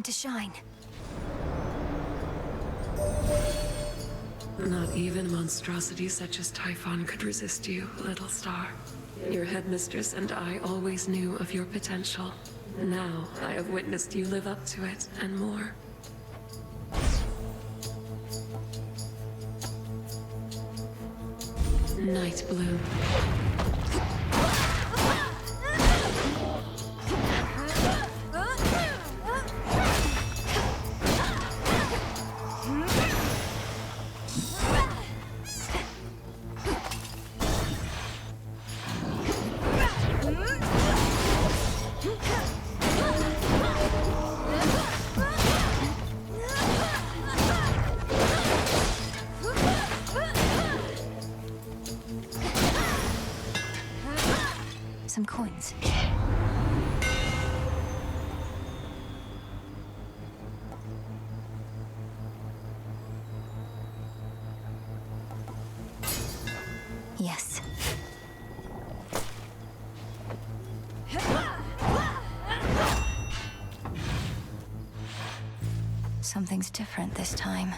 Time to shine. Not even monstrosities such as Typhon could resist you, little star. Your headmistress and I always knew of your potential. Now I have witnessed you live up to it, and more. Night Bloom. Some coins. Yes. Something's different this time.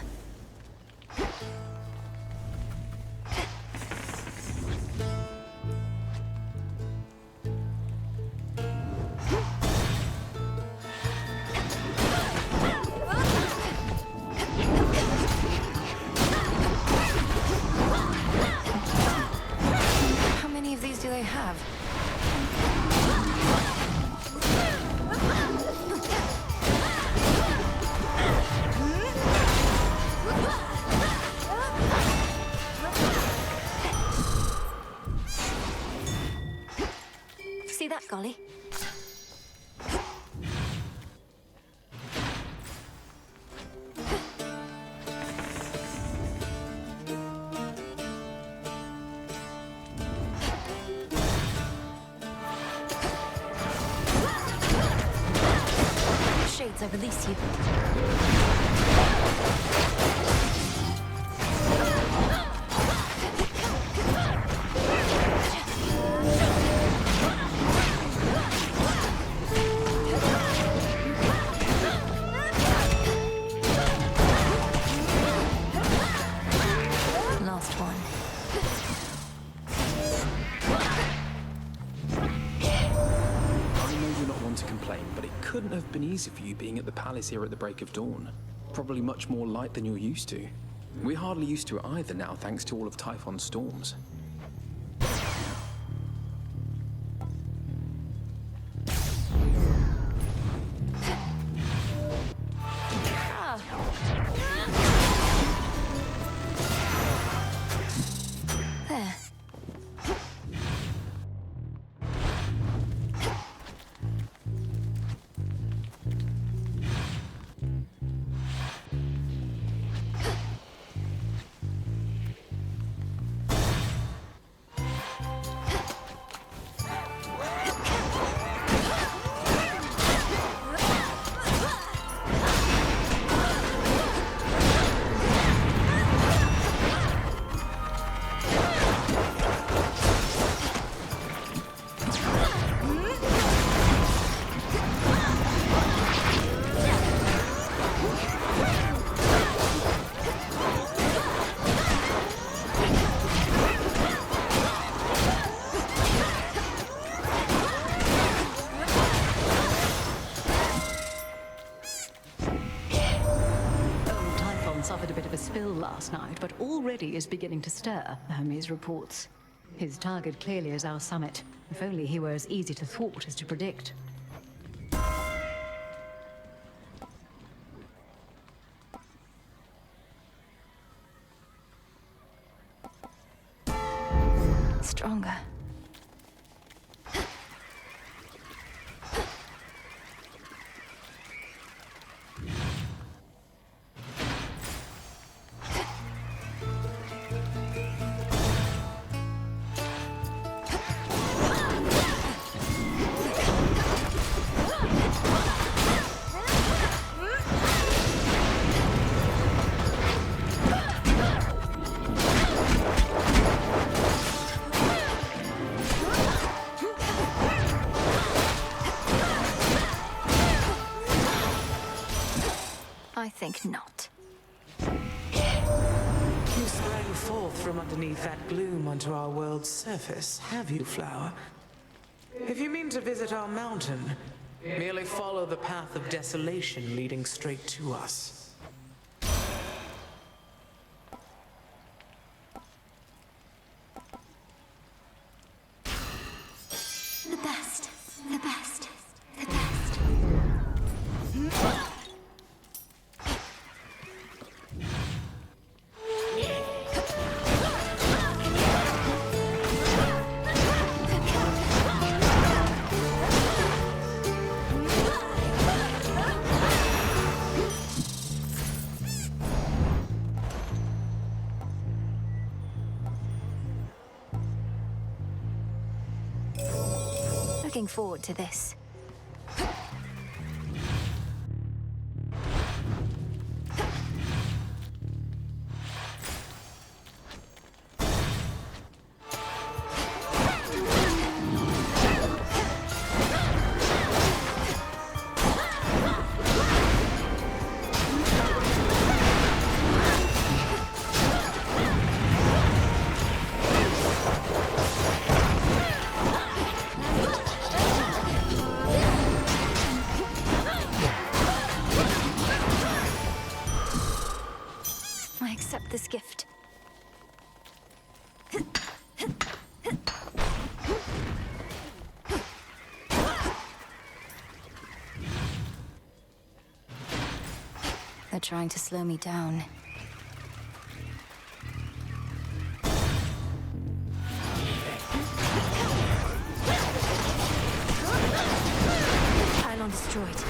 How many of these do they have? See that, Golly? Shades, I release you. Last one. I know you're not one to complain, but it couldn't have been easy for you being at the palace here at the break of dawn. Probably much more light than you're used to. We're hardly used to it either now, thanks to all of Typhon's storms. There. Suffered a bit of a spill last night, but already is beginning to stir, Hermes reports. His target clearly is our summit. If only he were as easy to thwart as to predict. Stronger. think not. You sprang forth from underneath that gloom onto our world's surface, have you, Flower? If you mean to visit our mountain, merely follow the path of desolation leading straight to us. The best. The best. The best. Looking forward to this. I accept this gift. They're trying to slow me down. Pylon destroyed.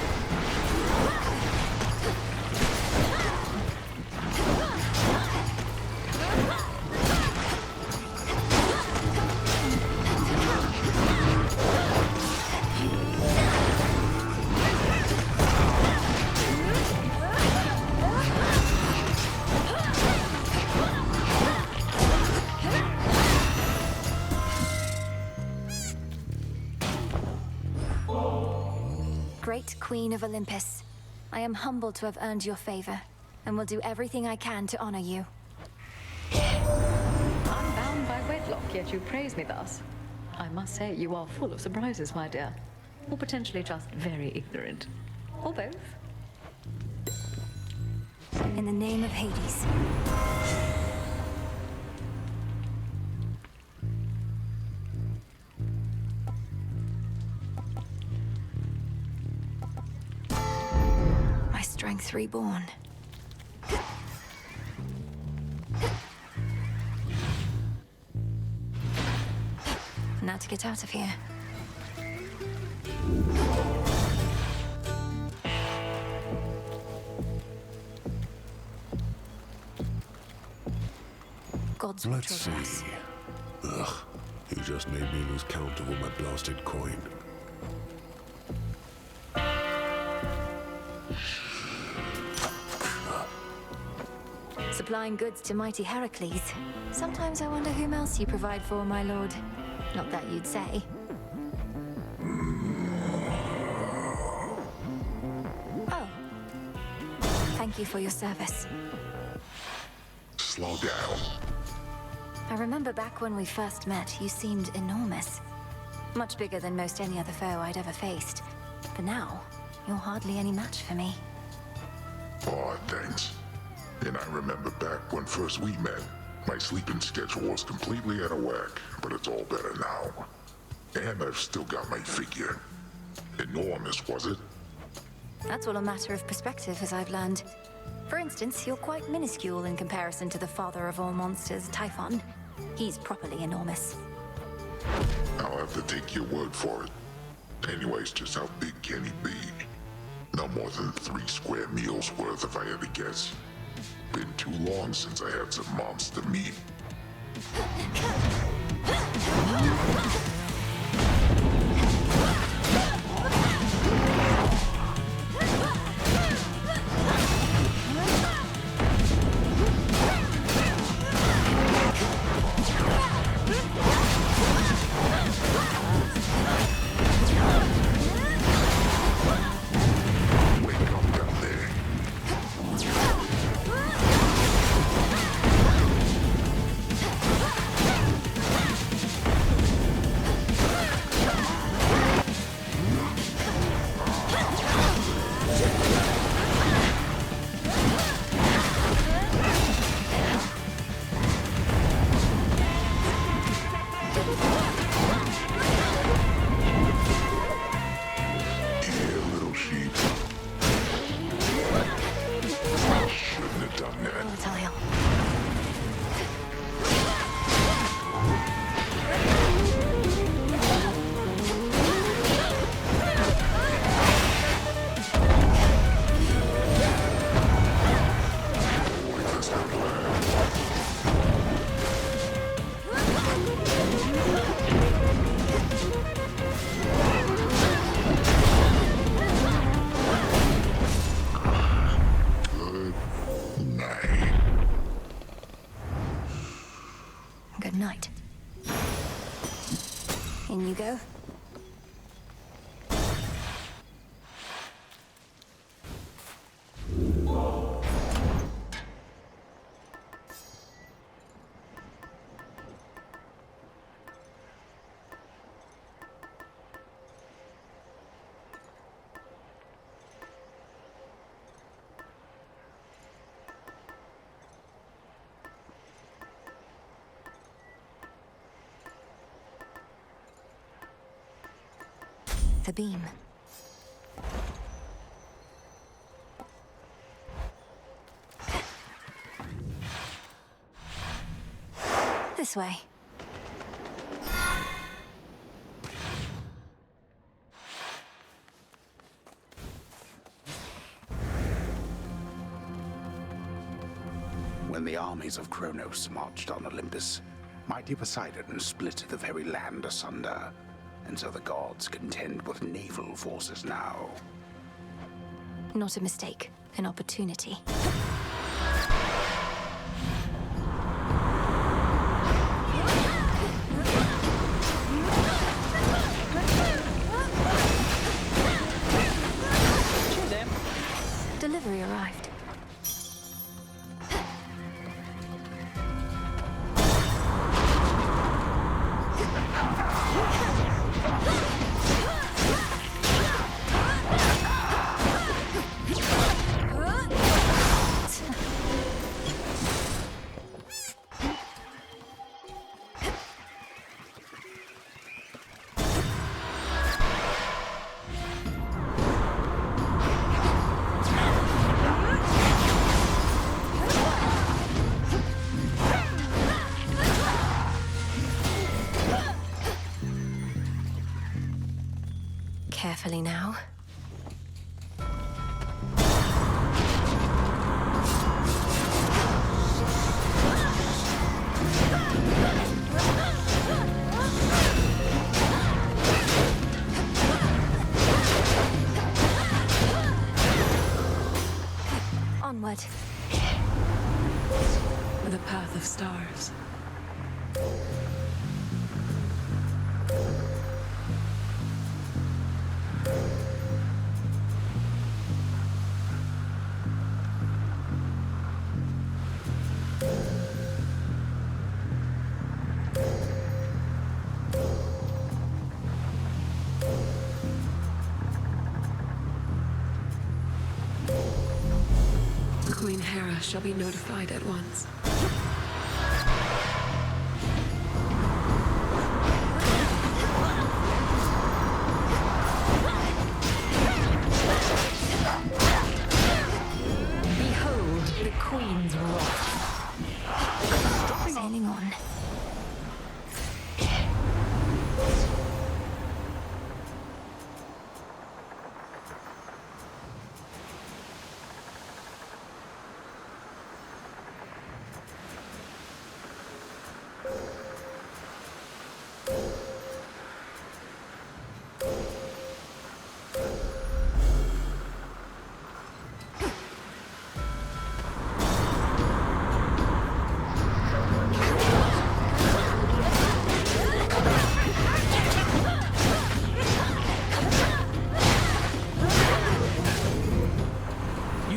Great Queen of Olympus, I am humbled to have earned your favor, and will do everything I can to honor you. I'm bound by wedlock, yet you praise me thus. I must say, you are full of surprises, my dear. Or potentially just very ignorant. Or both. In the name of Hades. My strength reborn. Now to get out of here. Gods will Let's trouble us. see. Ugh, you just made me lose count of all my blasted coin. Supplying goods to mighty Heracles. Sometimes I wonder whom else you provide for, my lord. Not that you'd say. Oh. Thank you for your service. Slow down. I remember back when we first met, you seemed enormous. Much bigger than most any other foe I'd ever faced. But now, you're hardly any match for me. Aw, thanks. And I remember back when first we met, my sleeping schedule was completely out of whack, but it's all better now. And I've still got my figure. Enormous, was it? That's all a matter of perspective, as I've learned. For instance, you're quite minuscule in comparison to the father of all monsters, Typhon. He's properly enormous. I'll have to take your word for it. Anyways, just how big can he be? No more than 3 square meals worth if I had to guess. Been too long since I had some monster meat. Wake up down there. night. In you go. The beam. This way. When the armies of Kronos marched on Olympus, mighty Poseidon split the very land asunder, and so the gods contend with naval forces now. Not a mistake, an opportunity. Delivery arrived. Carefully now. Onward. The path of stars. Queen Hera shall be notified at once. Behold the Queen's wrath. Sailing on.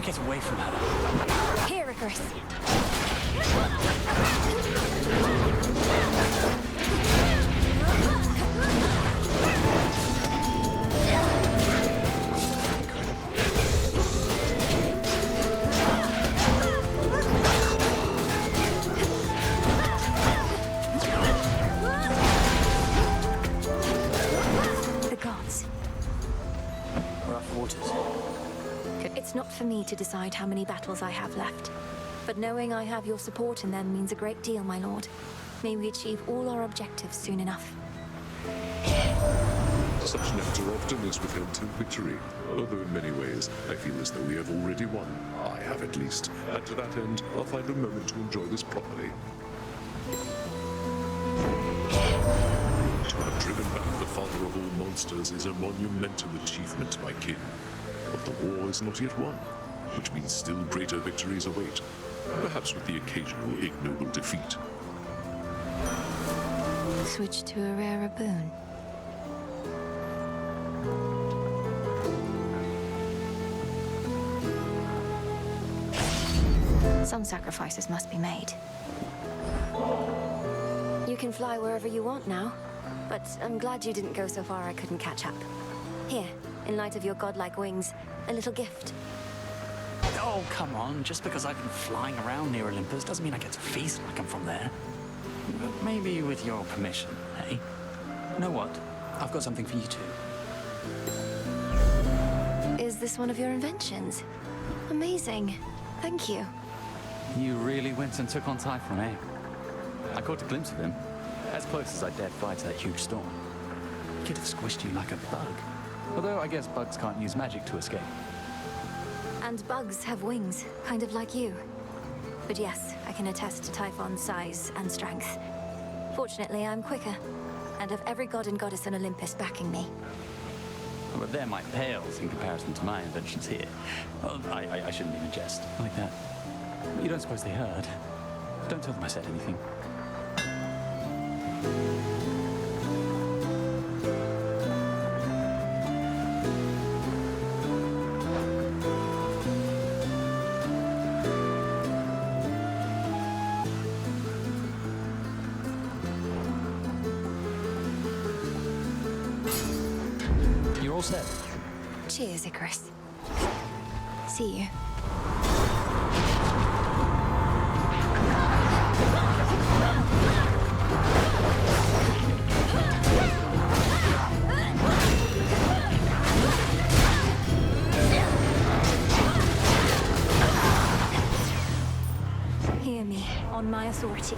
Get away from her. Here, Icarus. The gods. Rough waters. It's not for me to decide how many battles I have left. But knowing I have your support in them means a great deal, my lord. May we achieve all our objectives soon enough. Such nectar often is withheld till victory, although in many ways I feel as though we have already won. I have at least, and to that end, I'll find a moment to enjoy this properly. To have driven back the father of all monsters is a monumental achievement, my kin. But the war is not yet won, which means still greater victories await, perhaps with the occasional ignoble defeat. Switch to a rarer boon. Some sacrifices must be made. You can fly wherever you want now, but I'm glad you didn't go so far I couldn't catch up. Here, in light of your godlike wings, a little gift. Oh, come on. Just because I've been flying around near Olympus doesn't mean I get to feast like I'm from there. But maybe with your permission, eh? You know what? I've got something for you too. Is this one of your inventions? Amazing. Thank you. You really went and took on Typhon, eh? I caught a glimpse of him, as close as I dared fight that huge storm. He could have squished you like a bug. Although I guess bugs can't use magic to escape. And bugs have wings, kind of like you. But yes, I can attest to Typhon's size and strength. Fortunately, I'm quicker, and have every god and goddess on Olympus backing me. But they're my pales in comparison to my inventions here. Well, I shouldn't even jest like that. You don't suppose they heard? Don't tell them I said anything. You're all set. Cheers, Icarus. See you. Hear me, on my authority.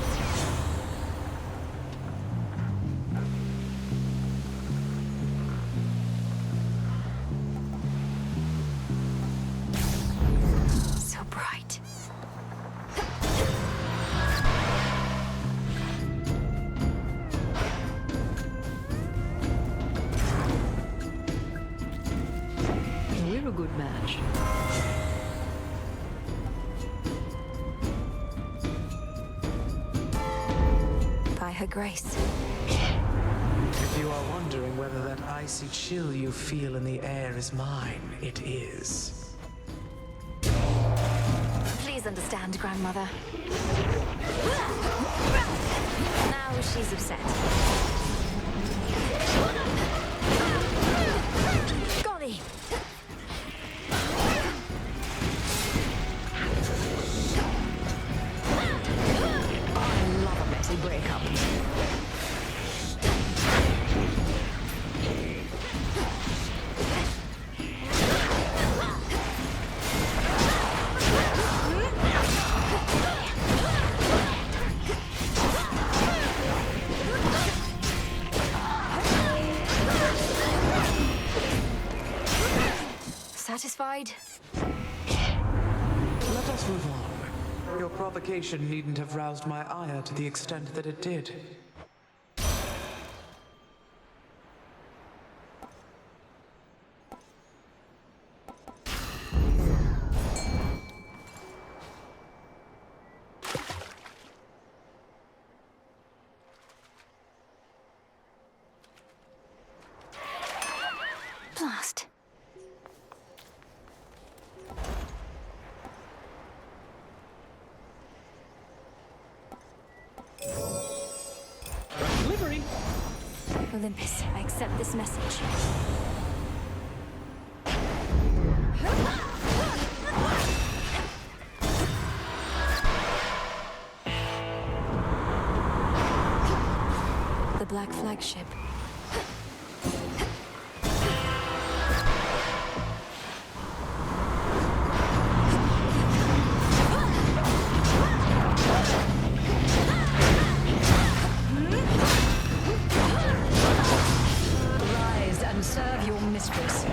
So bright. We're a good match. By her grace. If you are wondering whether that icy chill you feel in the air is mine, it is. Please understand, Grandmother. Now she's upset. Golly! I love a messy breakup. Satisfied? Let us move on. Your provocation needn't have roused my ire to the extent that it did. Blast. Delivery! Olympus, I accept this message. The Black Flagship. Rise and serve your mistress.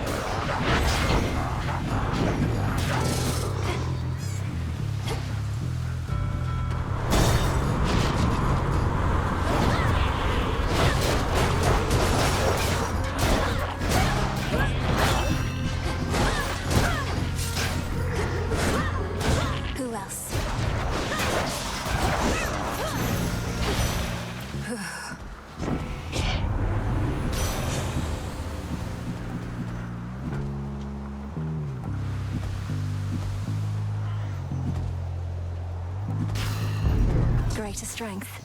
strength.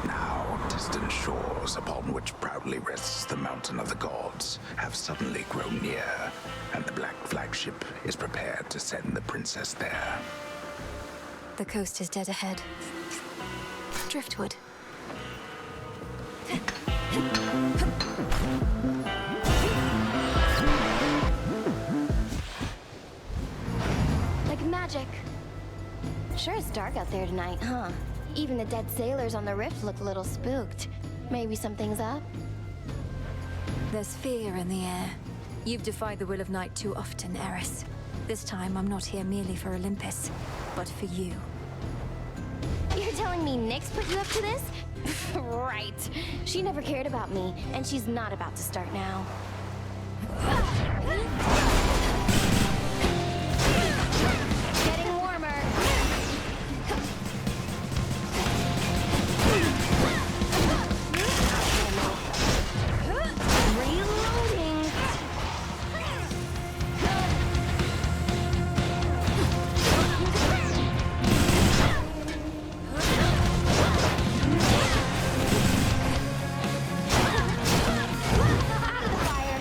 Now, distant shores upon which proudly rests the Mountain of the Gods have suddenly grown near, and the Black Flagship is prepared to send the princess there. The coast is dead ahead. Driftwood. Like magic. Sure is dark out there tonight, huh? Even the dead sailors on the rift look a little spooked. Maybe something's up? There's fear in the air. You've defied the will of night too often, Eris. This time, I'm not here merely for Olympus, but for you. You're telling me Nyx put you up to this? Right. She never cared about me, and she's not about to start now. Getting warmer. Reloading. Out of the fire.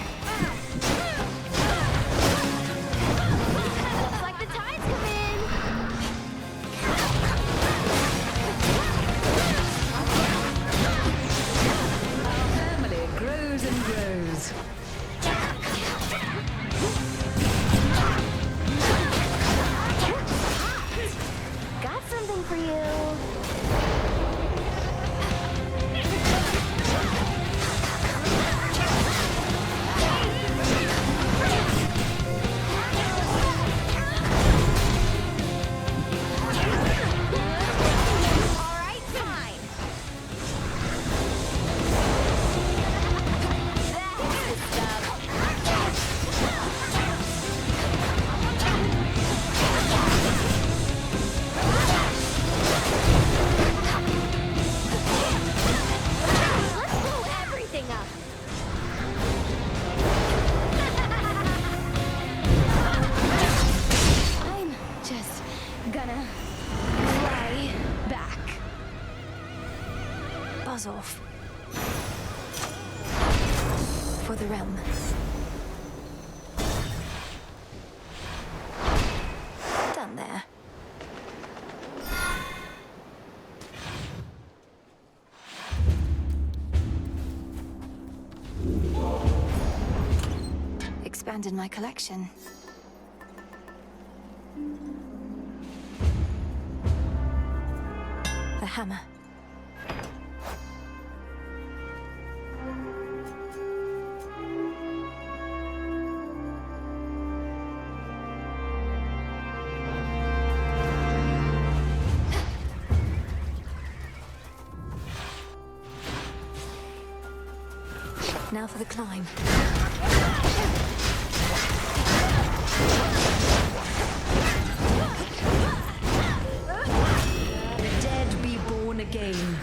Looks like the tide's come in. Family grows and grows. Got something for you. All right, fine. That's the stuff. Let's blow everything up. I'm just gonna fly back. Buzz off. For the realm. Done there. Expanded my collection. The hammer. Now for the climb. The dead be born again.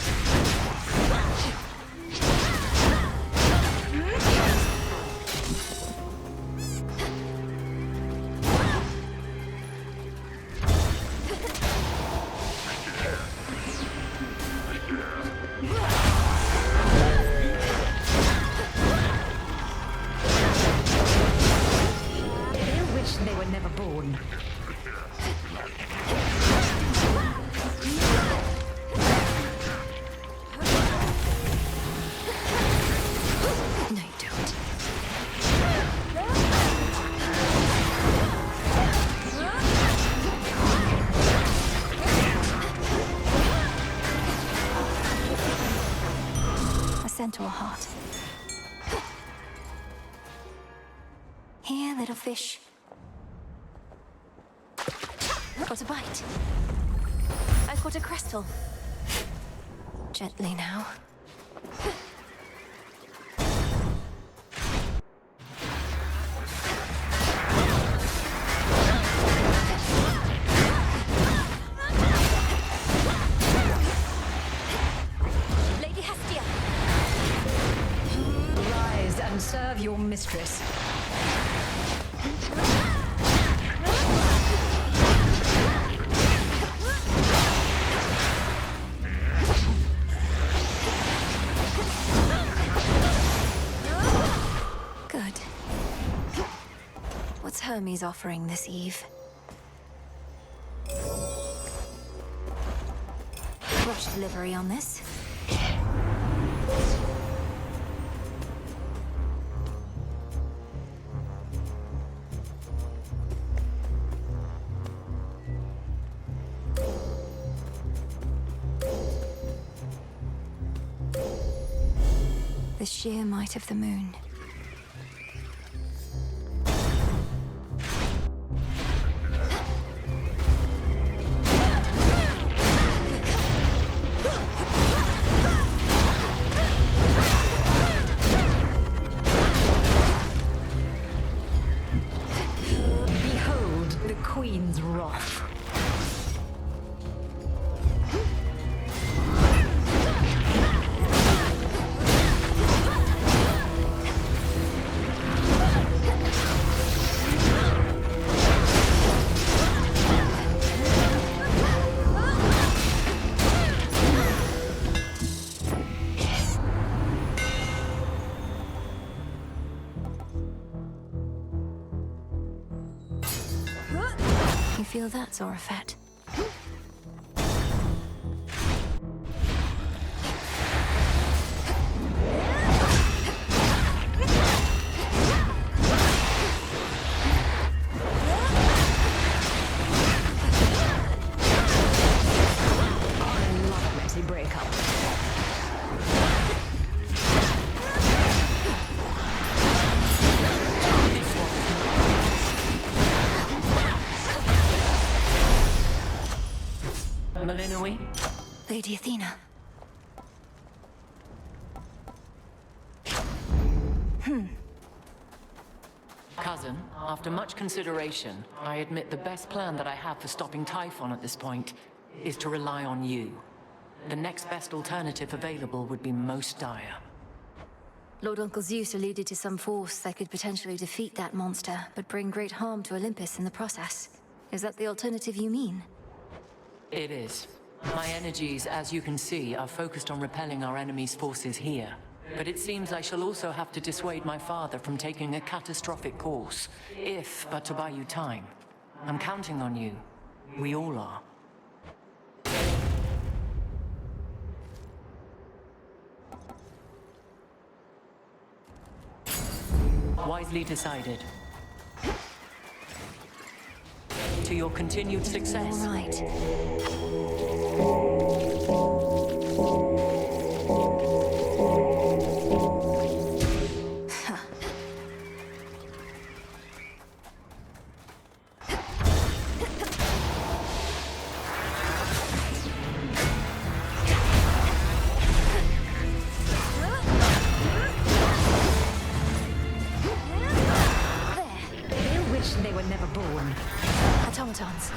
They wish they were never born. No, you don't. A centaur heart. Here, little fish. Got a bite. I've got a crystal. Gently now. Lady Hestia! Rise and serve your mistress. Hermes' offering this eve. Rush delivery on this. The sheer might of the moon. Behold the Queen's wrath. You feel that, Zorafet? I love a messy breakup. Melinoi? Lady Athena. Cousin, after much consideration, I admit the best plan that I have for stopping Typhon at this point is to rely on you. The next best alternative available would be most dire. Lord Uncle Zeus alluded to some force that could potentially defeat that monster, but bring great harm to Olympus in the process. Is that the alternative you mean? It is. My energies, as you can see, are focused on repelling our enemy's forces here. But it seems I shall also have to dissuade my father from taking a catastrophic course, if but to buy you time. I'm counting on you. We all are. Wisely decided. To your continued success. All right. They'll wish they were never born. Automatons.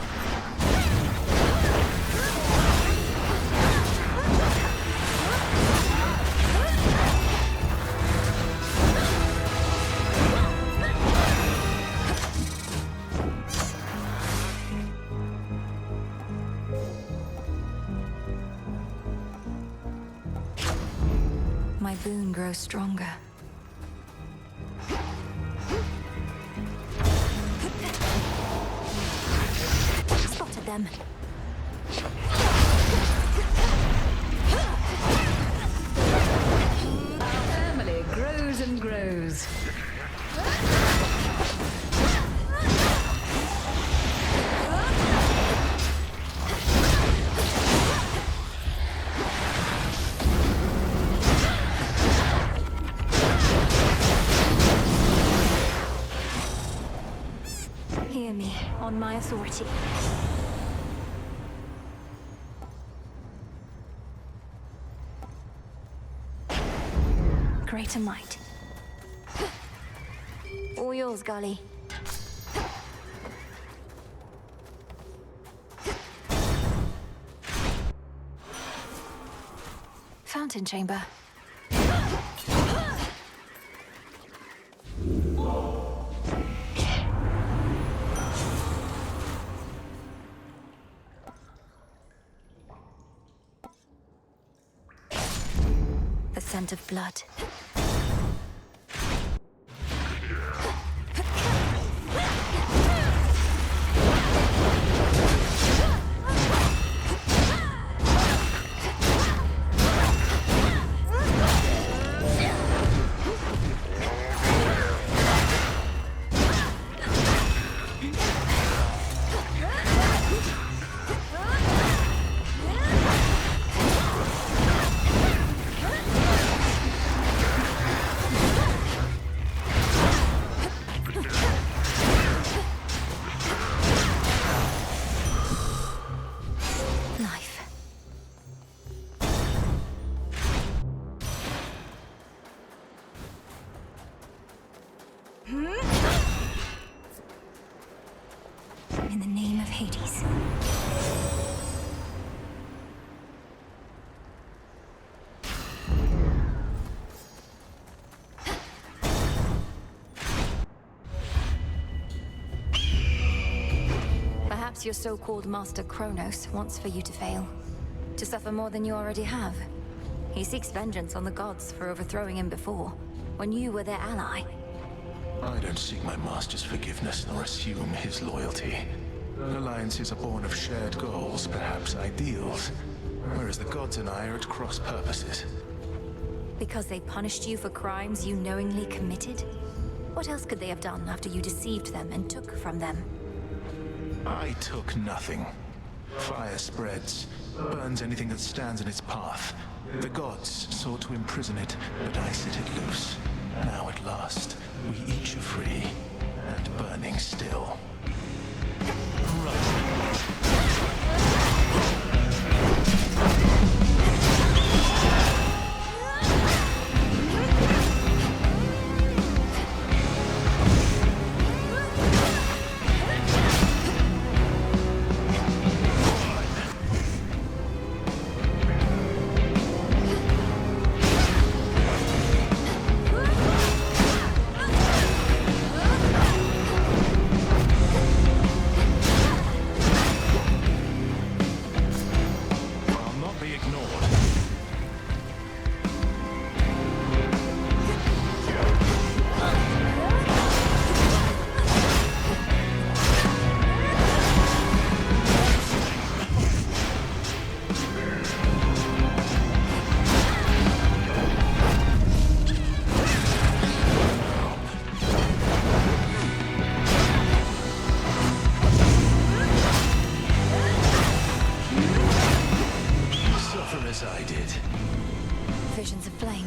My boon grows stronger. Spotted them. Family grows and grows. Hear me, on my authority. Greater might. All yours, Gully. Fountain chamber. The scent of blood. Perhaps your so-called Master Kronos wants for you to fail. To suffer more than you already have. He seeks vengeance on the gods for overthrowing him before, when you were their ally. I don't seek my master's forgiveness nor assume his loyalty. Alliances are born of shared goals, perhaps ideals, whereas the gods and I are at cross purposes. Because they punished you for crimes you knowingly committed? What else could they have done after you deceived them and took from them? I took nothing. Fire spreads, burns anything that stands in its path. The gods sought to imprison it, but I set it loose. Now at last, we each are free, and burning still. Visions of flame.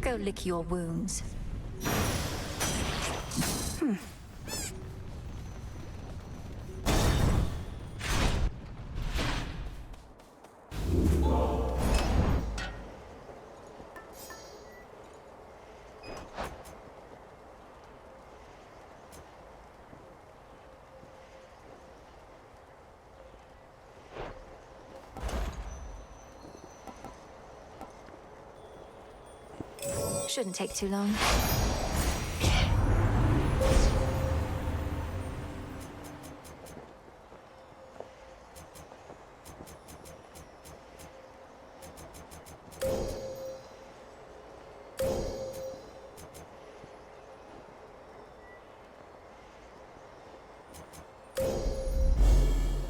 Go lick your wounds. Shouldn't take too long.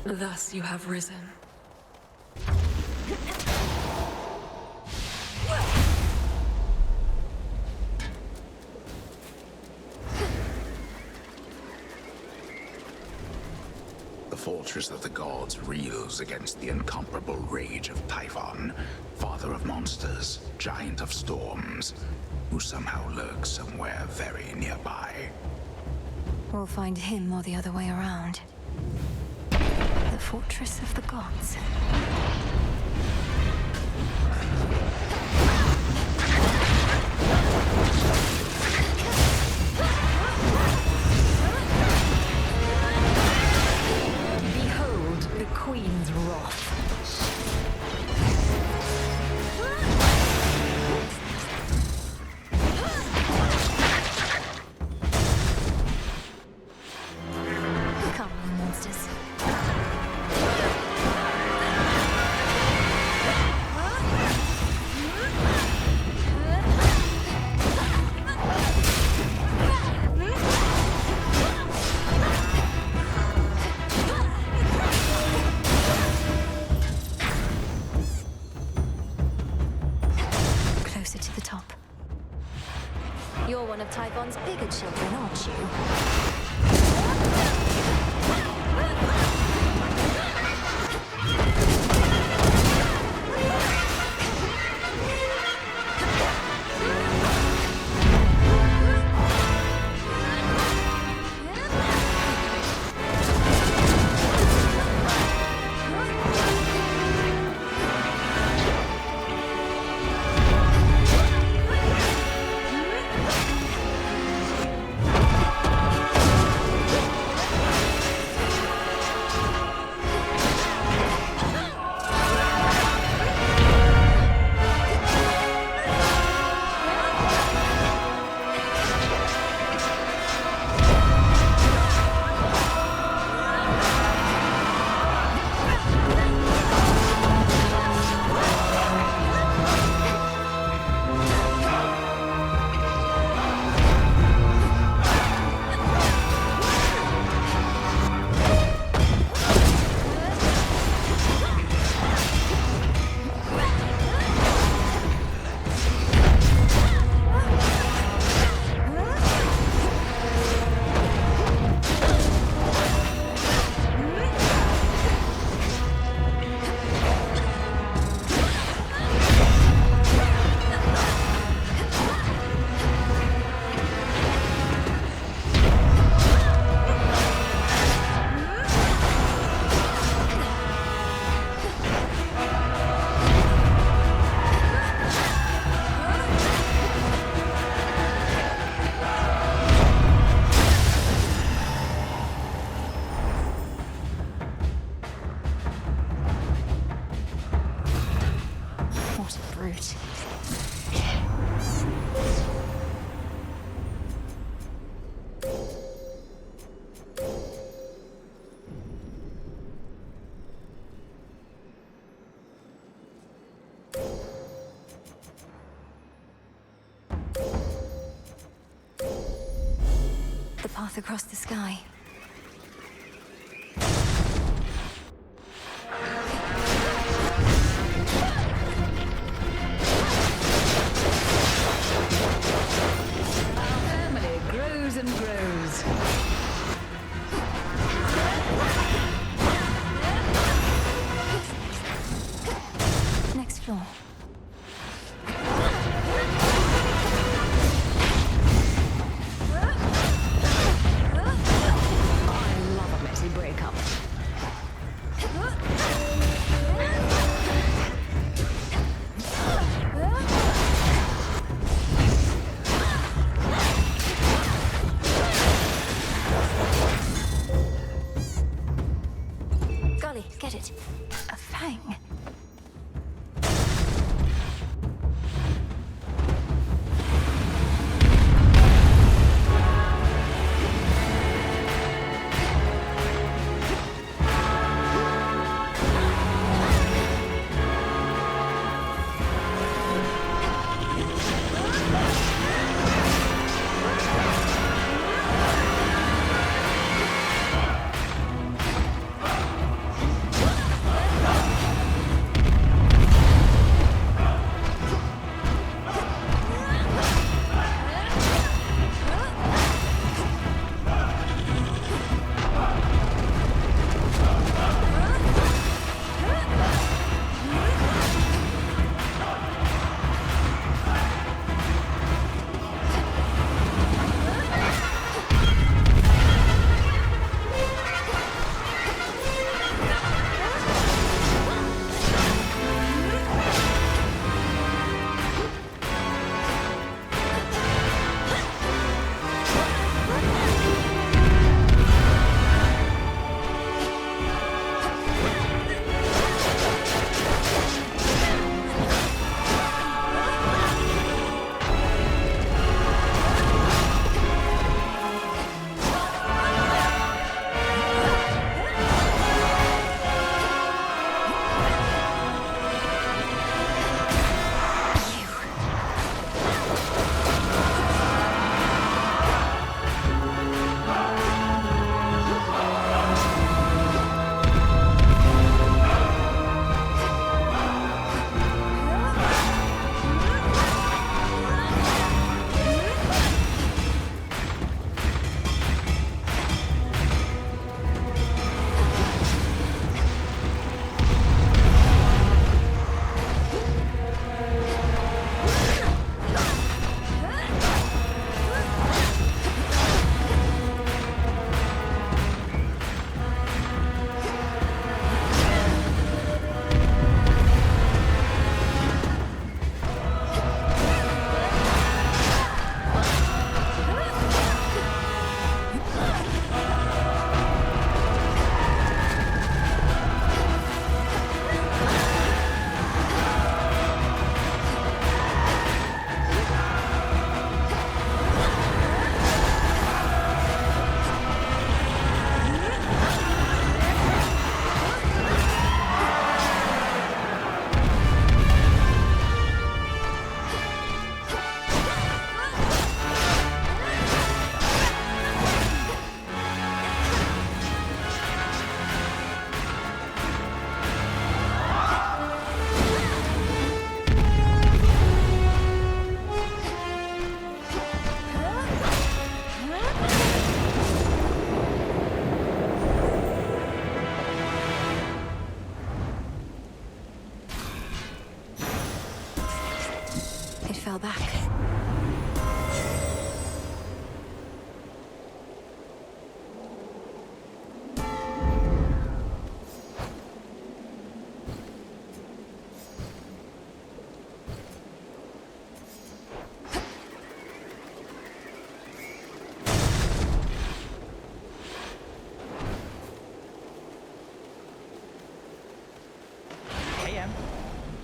Thus you have risen. The fortress of the gods reels against the incomparable rage of Typhon, father of monsters, giant of storms, who somehow lurks somewhere very nearby. We'll find him or the other way around. The fortress of the gods. Behold the Queen's wrath. Come on, monsters. Closer to the top. You're one of Typhon's bigger children, aren't you? What a brute. The path across the sky. Family grows and grows. Next floor.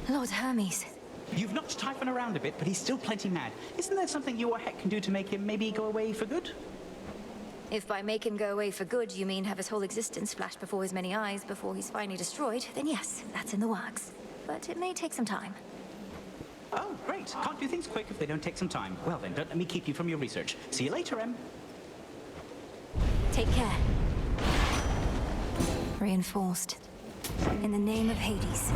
Lord Hermes. You've knocked Typhon around a bit, but he's still plenty mad. Isn't there something you or Heck can do to make him maybe go away for good? If by make him go away for good you mean have his whole existence flash before his many eyes before he's finally destroyed, then yes, that's in the works. But it may take some time. Oh, great. Can't do things quick if they don't take some time. Well then, don't let me keep you from your research. See you later, Em. Take care. Reinforced. In the name of Hades.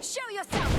Show yourself!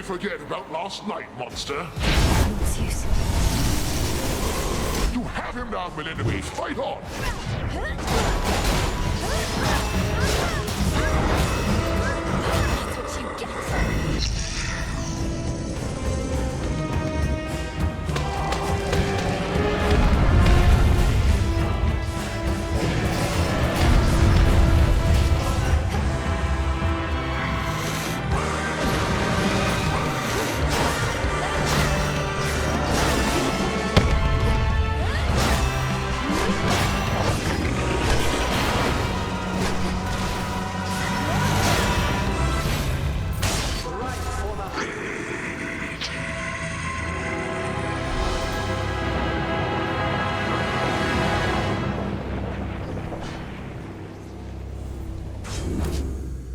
Forget about last night, monster. What's use? You have him now, Melinda. Fight on! That's what you get.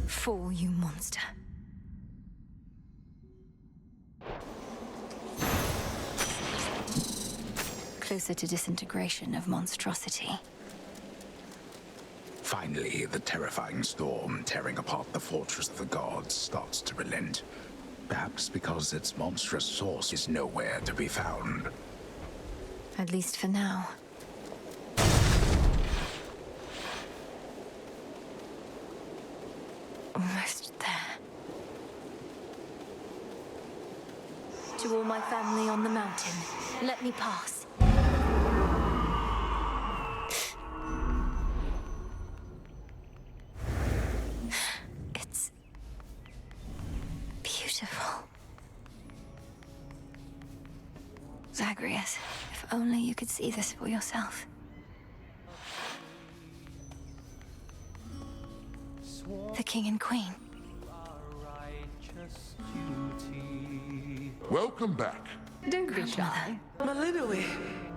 Fall, you monster. Closer to disintegration of monstrosity. Finally, the terrifying storm tearing apart the fortress of the gods starts to relent. Perhaps because its monstrous source is nowhere to be found. At least for now. Almost there. To all my family on the mountain, let me pass. It's beautiful. Zagreus, if only you could see this for yourself. The king and queen. Welcome back. Don't be shy. Melinoi.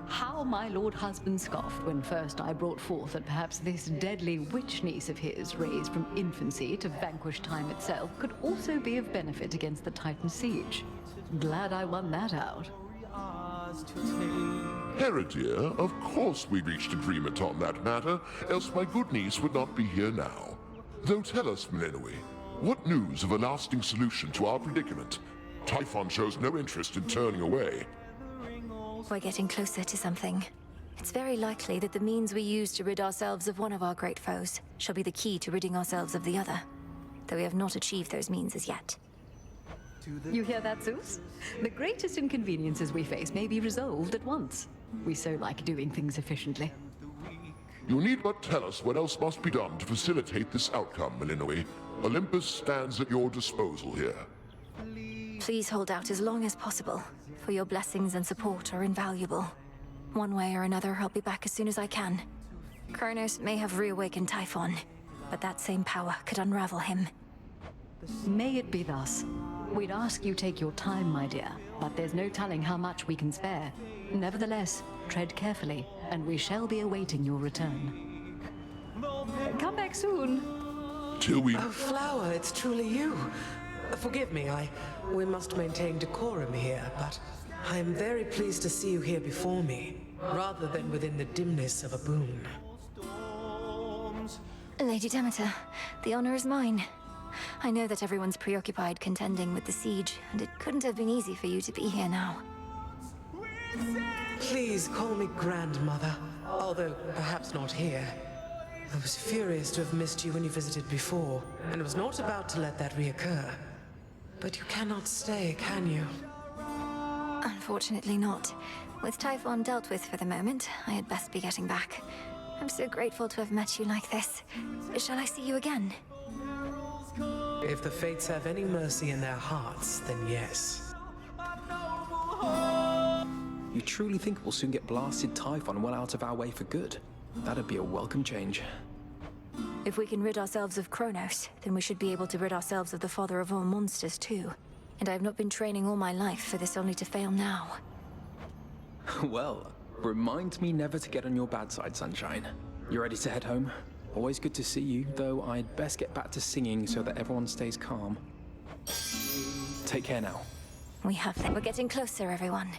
How my lord husband scoffed when first I brought forth that perhaps this deadly witch niece of his, raised from infancy to vanquish time itself, could also be of benefit against the Titan siege. Glad I won that out. Heredia, of course we reached agreement on that matter, else my good niece would not be here now. Though tell us, Melinoi, what news of a lasting solution to our predicament? Typhon shows no interest in turning away. We're getting closer to something. It's very likely that the means we use to rid ourselves of one of our great foes shall be the key to ridding ourselves of the other, though we have not achieved those means as yet. You hear that, Zeus? The greatest inconveniences we face may be resolved at once. We so like doing things efficiently. You need but tell us what else must be done to facilitate this outcome, Melinoi. Olympus stands at your disposal here. Please hold out as long as possible, for your blessings and support are invaluable. One way or another, I'll be back as soon as I can. Kronos may have reawakened Typhon, but that same power could unravel him. May it be thus. We'd ask you take your time, my dear, but there's no telling how much we can spare. Nevertheless, tread carefully, and we shall be awaiting your return. Come back soon. Till we... Oh, Flower, it's truly you. Forgive me, we must maintain decorum here, but I am very pleased to see you here before me, rather than within the dimness of a boon. Lady Demeter, the honor is mine. I know that everyone's preoccupied contending with the siege, and it couldn't have been easy for you to be here now. Please call me Grandmother, although perhaps not here. I was furious to have missed you when you visited before, and was not about to let that reoccur. But you cannot stay, can you? Unfortunately not. With Typhon dealt with for the moment, I had best be getting back. I'm so grateful to have met you like this. Shall I see you again? If the fates have any mercy in their hearts, then yes. You truly think we'll soon get blasted Typhon well out of our way for good? That'd be a welcome change. If we can rid ourselves of Kronos, then we should be able to rid ourselves of the father of all monsters too. And I've not been training all my life for this only to fail now. Well, remind me never to get on your bad side, Sunshine. You ready to head home? Always good to see you, though I'd best get back to singing so that everyone stays calm. Take care now. We have them. We're getting closer, everyone.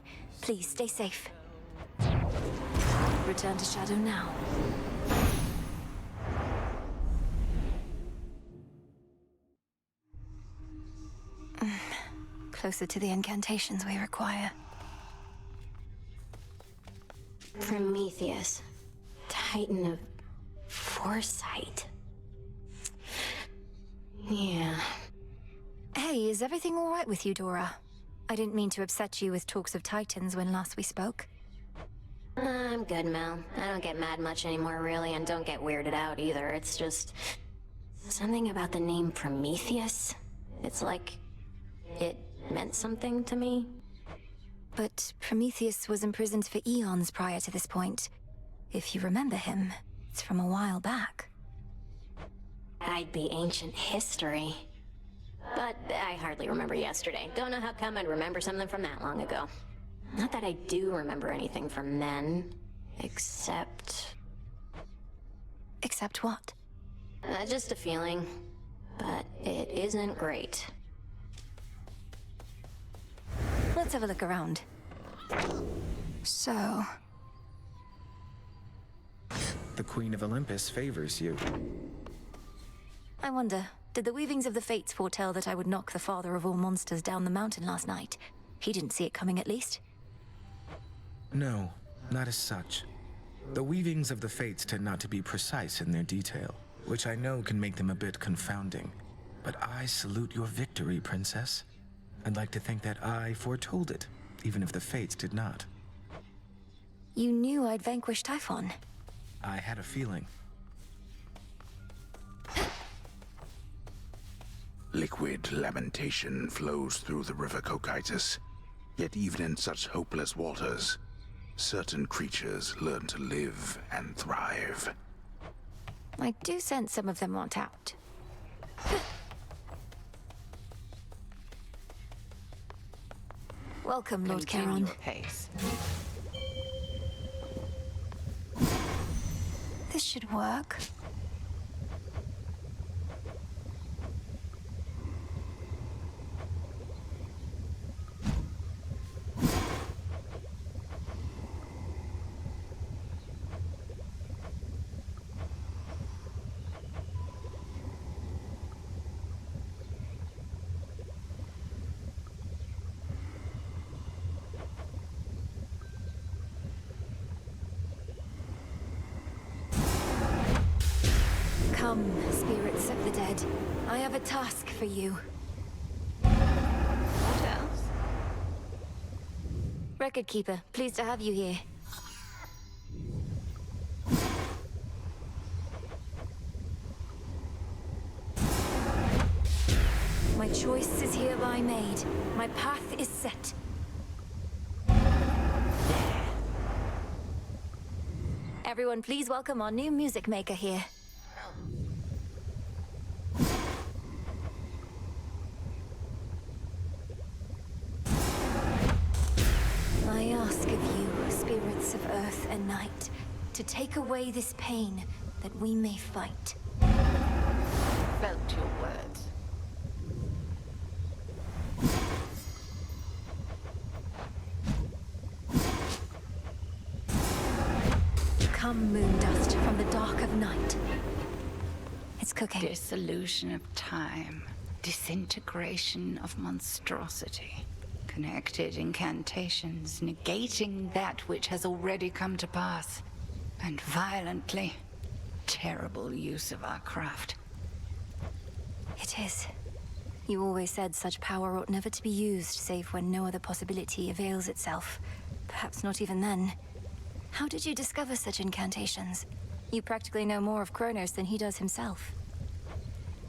Please stay safe. Return to Shadow now. Closer to the incantations we require. Prometheus, Titan of foresight. Yeah. Hey, is everything all right with you, Dora? I didn't mean to upset you with talks of Titans when last we spoke. I'm good, Mel. I don't get mad much anymore, really, and don't get weirded out either. It's just... something about the name Prometheus. It's like... it meant something to me. But Prometheus was imprisoned for eons prior to this point. If you remember him, it's from a while back. I'd be ancient history. But I hardly remember yesterday. Don't know how come I'd remember something from that long ago. Not that I do remember anything from then, except... Except what? Just a feeling. But it isn't great. Let's have a look around. So... The Queen of Olympus favors you. I wonder, did the weavings of the fates foretell that I would knock the father of all monsters down the mountain last night? He didn't see it coming, at least. No, not as such. The weavings of the fates tend not to be precise in their detail, which I know can make them a bit confounding. But I salute your victory, Princess. I'd like to think that I foretold it, even if the fates did not. You knew I'd vanquish Typhon. I had a feeling. Liquid lamentation flows through the river Cocytus. Yet even in such hopeless waters, certain creatures learn to live and thrive. I do sense some of them want out. Welcome, Lord Continue Charon. apace. This should work. Come, spirits of the dead. I have a task for you. What else? Record Keeper, pleased to have you here. My choice is hereby made. My path is set. Everyone, please welcome our new music maker here. I ask of you, spirits of earth and night, to take away this pain that we may fight. Felt your words. Come, moon dust from the dark of night. It's cooking. Dissolution of time. Disintegration of monstrosity. Connected incantations, negating that which has already come to pass. And violently, terrible use of our craft. It is. You always said such power ought never to be used, save when no other possibility avails itself. Perhaps not even then. How did you discover such incantations? You practically know more of Kronos than he does himself.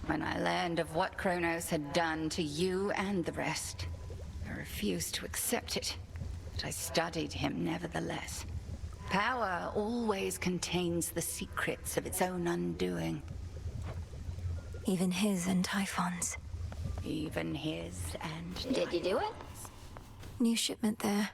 When I learned of what Kronos had done to you and the rest, I refused to accept it, but I studied him nevertheless. Power always contains the secrets of its own undoing. Even his and Typhon's. Even his and... Did you do it? New shipment there.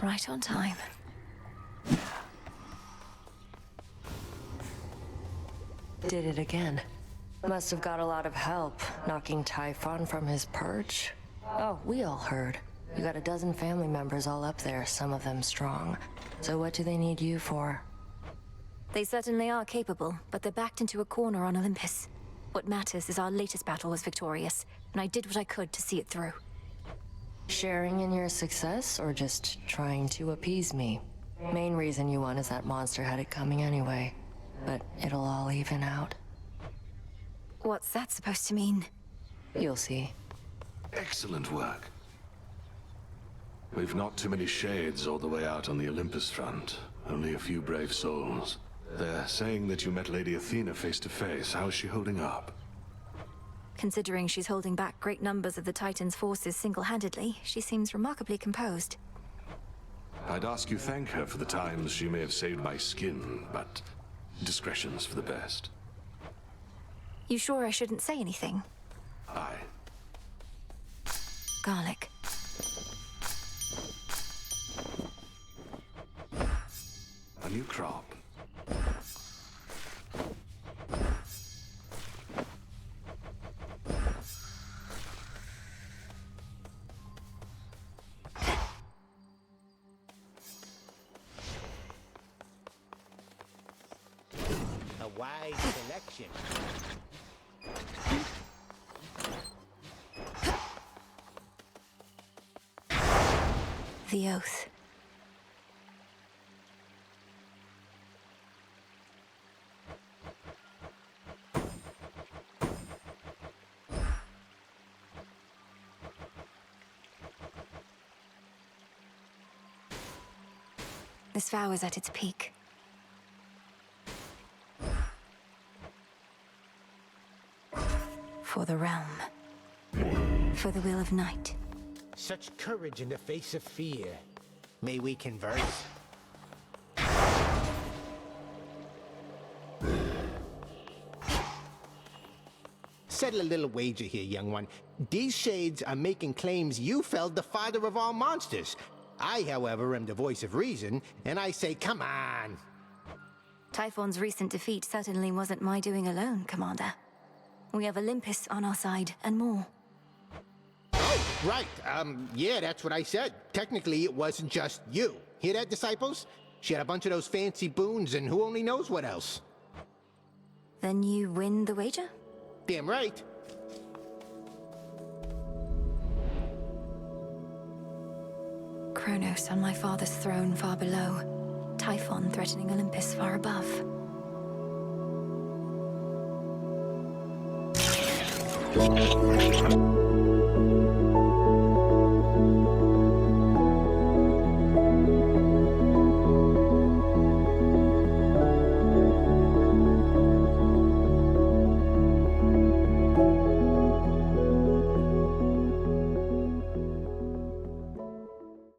Right on time. Did it again. Must have got a lot of help, knocking Typhon from his perch. Oh, we all heard. You got a dozen family members all up there, some of them strong. So what do they need you for? They certainly are capable, but they're backed into a corner on Olympus. What matters is our latest battle was victorious, and I did what I could to see it through. Sharing in your success, or just trying to appease me? Main reason you won is that monster had it coming anyway. But it'll all even out. What's that supposed to mean? You'll see. Excellent work. We've not too many shades all the way out on the Olympus front. Only a few brave souls. They're saying that you met Lady Athena face to face. How's she holding up? Considering she's holding back great numbers of the Titan's forces single-handedly, she seems remarkably composed. I'd ask you thank her for the times she may have saved my skin, but discretion's for the best. You sure I shouldn't say anything? Aye. Garlic. A new crop. A wise selection. The oath. This vow is at its peak. For the realm. For the will of night. Such courage in the face of fear. May we converse? Settle a little wager here, young one. These shades are making claims you felled the father of all monsters. I, however, am the voice of reason, and I say, come on. Typhon's recent defeat certainly wasn't my doing alone, Commander. We have Olympus on our side, and more. Oh, right. Yeah, that's what I said. Technically, it wasn't just you. Hear that, disciples? She had a bunch of those fancy boons, and who only knows what else. Then you win the wager? Damn right. Kronos on my father's throne far below. Typhon threatening Olympus far above.